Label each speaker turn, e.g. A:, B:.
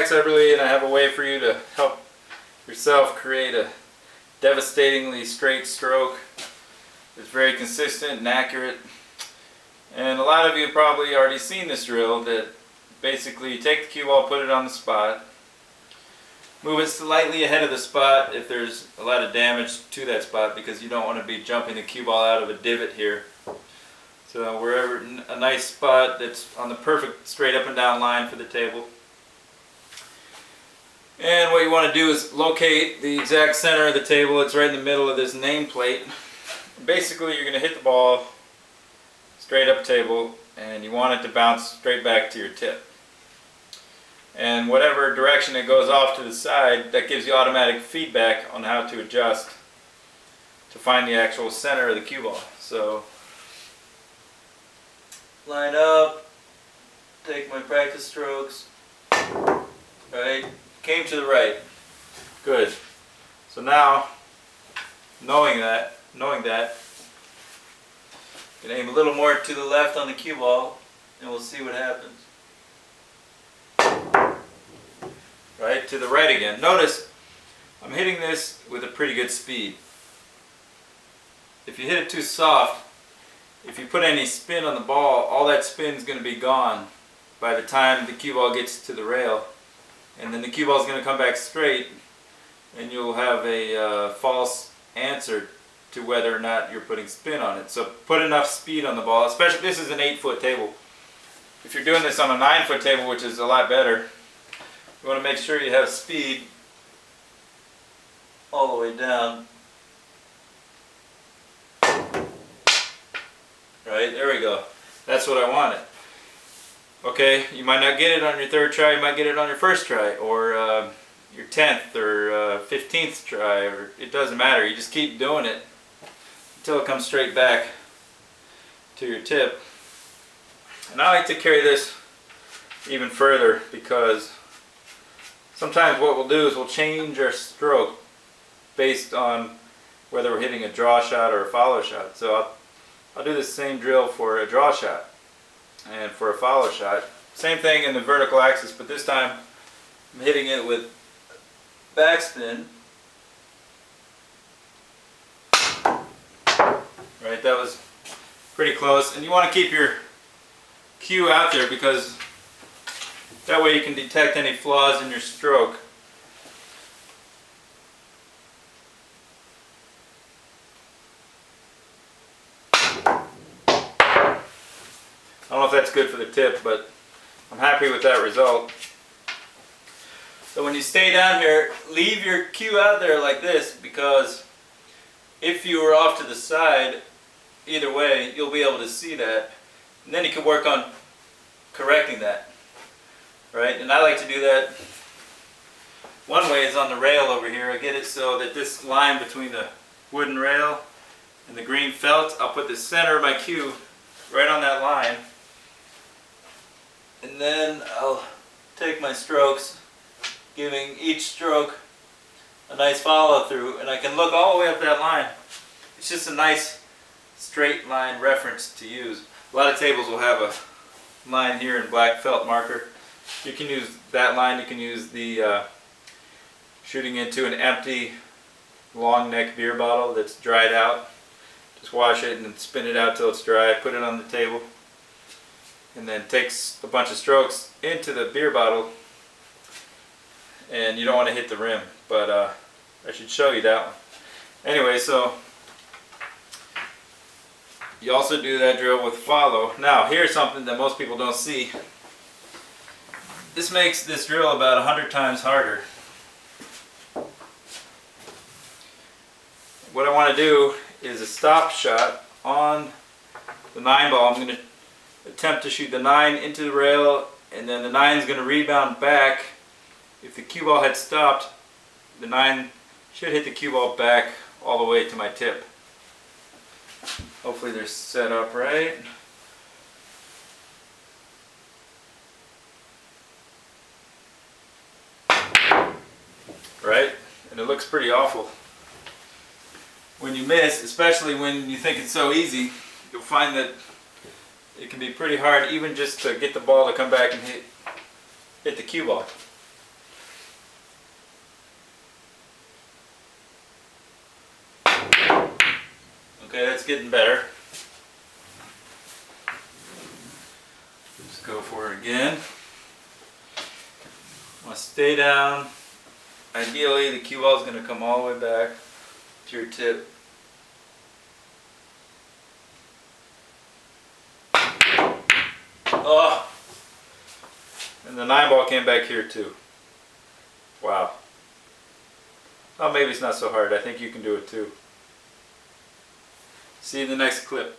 A: Max Eberly, and I have a way for you to help yourself create a devastatingly straight stroke. It's very consistent and accurate. And a lot of you have probably already seen this drill that basically you take the cue ball, put it on the spot, move it slightly ahead of the spot if there's a lot of damage to that spot, because you don't want to be jumping the cue ball out of a divot here. So wherever, a nice spot that's on the perfect straight up and down line for the table. And what you want to do is locate the exact center of the table. It's right in the middle of this nameplate. Basically you're going to hit the ball straight up table, and you want it to bounce straight back to your tip. And whatever direction it goes off to the side, that gives you automatic feedback on how to adjust to find the actual center of the cue ball. So line up, take my practice strokes, right, came to the right, good. So now, knowing that, you can aim a little more to the left on the cue ball, and we'll see what happens. Right, to the right again. Notice, I'm hitting this with a pretty good speed. If you hit it too soft, if you put any spin on the ball, all that spin is going to be gone by the time the cue ball gets to the rail. And then the cue ball is going to come back straight, and you'll have a false answer to whether or not you're putting spin on it. So put enough speed on the ball, especially this is an 8-foot table. If you're doing this on a 9-foot table, which is a lot better, you want to make sure you have speed all the way down. Right, there we go. That's what I wanted. Okay, you might not get it on your third try, you might get it on your first try, or your 10th or 15th try, or it doesn't matter. You just keep doing it until it comes straight back to your tip. And I like to carry this even further, because sometimes what we'll do is we'll change our stroke based on whether we're hitting a draw shot or a follow shot. So I'll do the same drill for a draw shot and for a follow shot. Same thing in the vertical axis, but this time I'm hitting it with backspin. Right, that was pretty close. And you want to keep your cue out there, because that way you can detect any flaws in your stroke. I don't know if that's good for the tip, but I'm happy with that result. So when you stay down here, leave your cue out there like this, because if you were off to the side, either way, you'll be able to see that. And then you can work on correcting that. Right? And I like to do that. One way is on the rail over here. I get it so that this line between the wooden rail and the green felt, I'll put the center of my cue right on that line. And then I'll take my strokes, giving each stroke a nice follow through, and I can look all the way up that line. It's just a nice straight line reference to use. A lot of tables will have a line here in black felt marker. You can use that line. You can use the shooting into an empty long neck beer bottle that's dried out. Just wash it and then spin it out till it's dry, put it on the table, and then takes a bunch of strokes into the beer bottle. And you don't want to hit the rim, but I should show you that one. Anyway, so you also do that drill with follow. Now here's something that most people don't see. This makes this drill about 100 times harder. What I want to do is a stop shot on the 9 ball. I'm going to attempt to shoot the 9 into the rail, and then the 9 is going to rebound back. If the cue ball had stopped, the 9 should hit the cue ball back all the way to my tip. Hopefully they're set up right. Right? And it looks pretty awful. When you miss, especially when you think it's so easy, you'll find that it can be pretty hard even just to get the ball to come back and hit the cue ball. Okay, that's getting better. Just go for it again. Want to stay down. Ideally, the cue ball is going to come all the way back to your tip. Oh! And the 9 ball came back here too. Wow. Oh, maybe it's not so hard. I think you can do it too. See you in the next clip.